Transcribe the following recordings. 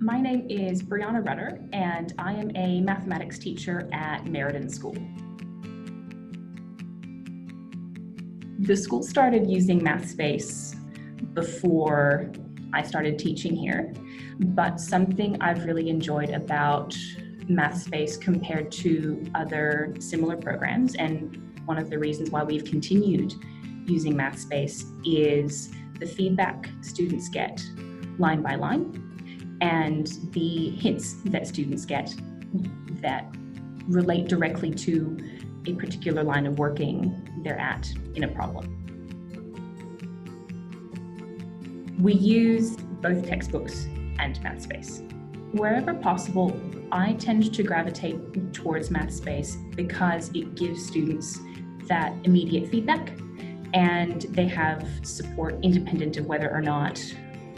My name is Briana Rutter, and I am a mathematics teacher at Meriden School. The school started using Mathspace before I started teaching here, but something I've really enjoyed about Mathspace compared to other similar programs, and one of the reasons why we've continued using Mathspace, is the feedback students get line by line and the hints that students get that relate directly to a particular line of working they're at in a problem. We use both textbooks and Mathspace. Wherever possible, I tend to gravitate towards Mathspace because it gives students that immediate feedback and they have support independent of whether or not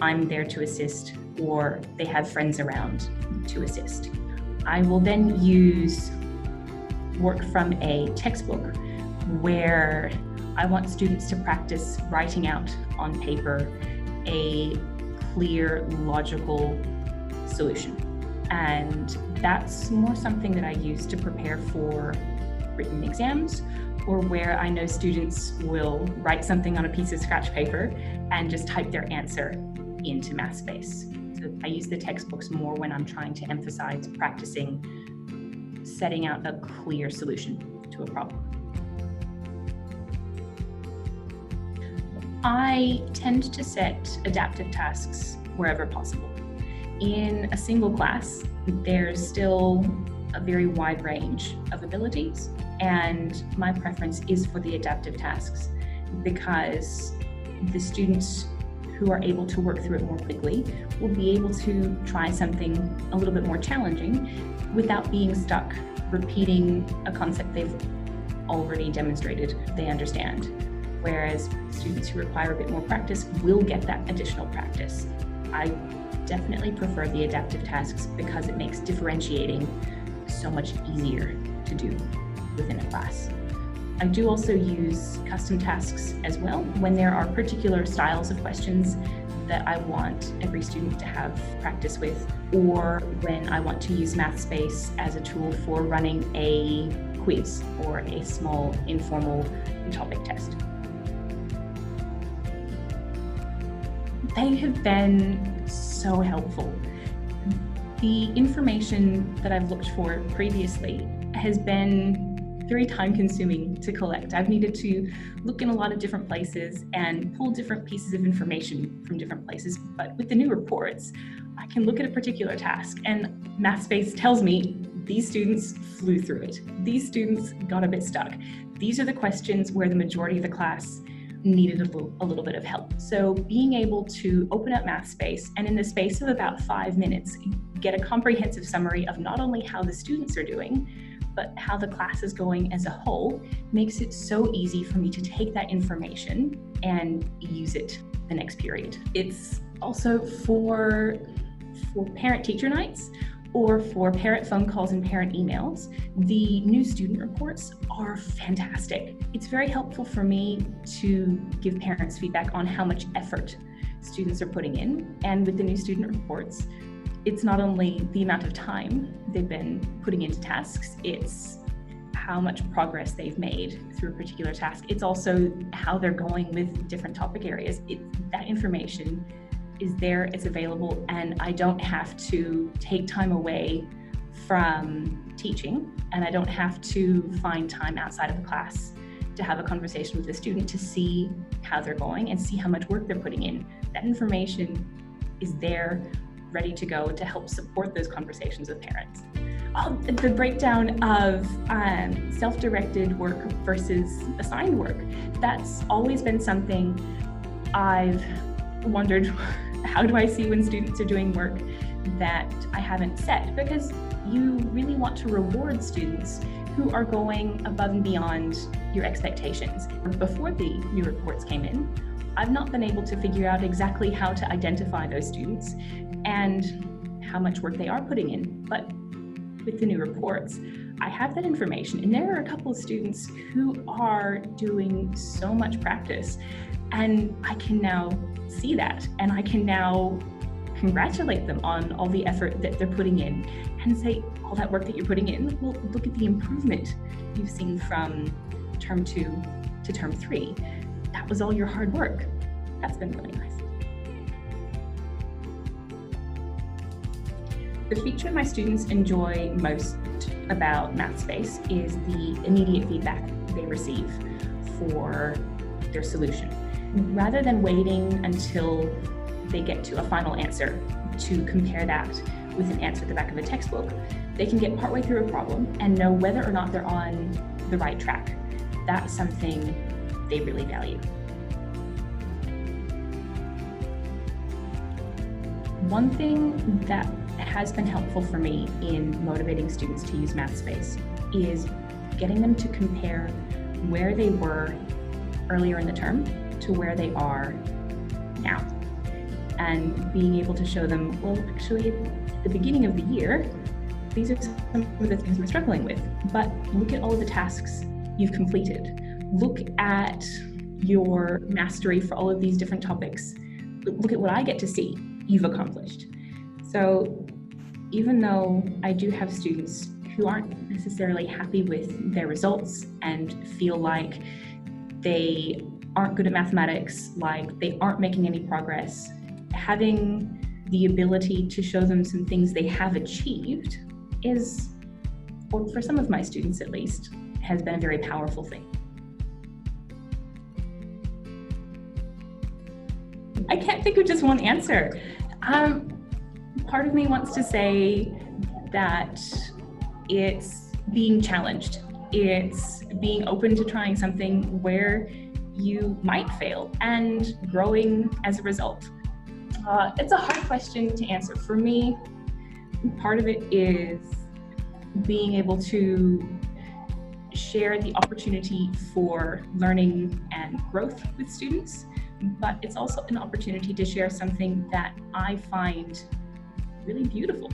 I'm there to assist or they have friends around to assist. I will then use work from a textbook where I want students to practice writing out on paper a clear, logical solution. And that's more something that I use to prepare for written exams, or where I know students will write something on a piece of scratch paper and just type their answer into Mathspace. So I use the textbooks more when I'm trying to emphasize practicing setting out a clear solution to a problem. I tend to set adaptive tasks wherever possible. In a single class, there's still a very wide range of abilities, and my preference is for the adaptive tasks because the students who are able to work through it more quickly will be able to try something a little bit more challenging without being stuck repeating a concept they've already demonstrated they understand. Whereas students who require a bit more practice will get that additional practice. I definitely prefer the adaptive tasks because it makes differentiating so much easier to do within a class. I do also use custom tasks as well when there are particular styles of questions that I want every student to have practice with, or when I want to use Mathspace as a tool for running a quiz or a small informal topic test. They have been so helpful. The information that I've looked for previously has been very time-consuming to collect. I've needed to look in a lot of different places and pull different pieces of information from different places. But with the new reports, I can look at a particular task and Mathspace tells me these students flew through it. These students got a bit stuck. These are the questions where the majority of the class needed a little bit of help. So being able to open up Mathspace and in the space of about 5 minutes, get a comprehensive summary of not only how the students are doing, but how the class is going as a whole, makes it so easy for me to take that information and use it the next period. It's also for parent-teacher nights or for parent phone calls and parent emails. The new student reports are fantastic. It's very helpful for me to give parents feedback on how much effort students are putting in. And with the new student reports, it's not only the amount of time they've been putting into tasks, it's how much progress they've made through a particular task. It's also how they're going with different topic areas. That information is there, it's available, and I don't have to take time away from teaching, and I don't have to find time outside of the class to have a conversation with the student to see how they're going and see how much work they're putting in. That information is there, ready to go to help support those conversations with parents. The breakdown of self-directed work versus assigned work, that's always been something I've wondered, how do I see when students are doing work that I haven't set? Because you really want to reward students who are going above and beyond your expectations. Before the new reports came in, I've not been able to figure out exactly how to identify those students and how much work they are putting in. But with the new reports, I have that information, and there are a couple of students who are doing so much practice, and I can now see that, and I can now congratulate them on all the effort that they're putting in and say, all that work that you're putting in, well, look at the improvement you've seen from term 2 to term 3. That was all your hard work. That's been really nice. The feature my students enjoy most about Mathspace is the immediate feedback they receive for their solution. Rather than waiting until they get to a final answer to compare that with an answer at the back of a textbook, they can get partway through a problem and know whether or not they're on the right track. That's something they really value. One thing that has been helpful for me in motivating students to use Mathspace is getting them to compare where they were earlier in the term to where they are now. And being able to show them, well, actually, at the beginning of the year, these are some of the things we're struggling with, but look at all of the tasks you've completed. Look at your mastery for all of these different topics. Look at what I get to see you've accomplished. So even though I do have students who aren't necessarily happy with their results and feel like they aren't good at mathematics, like they aren't making any progress, having the ability to show them some things they have achieved is, or for some of my students at least, has been a very powerful thing. I can't think of just one answer. Part of me wants to say that it's being challenged. It's being open to trying something where you might fail and growing as a result. It's a hard question to answer. For me, part of it is being able to share the opportunity for learning and growth with students, but it's also an opportunity to share something that I find really beautiful.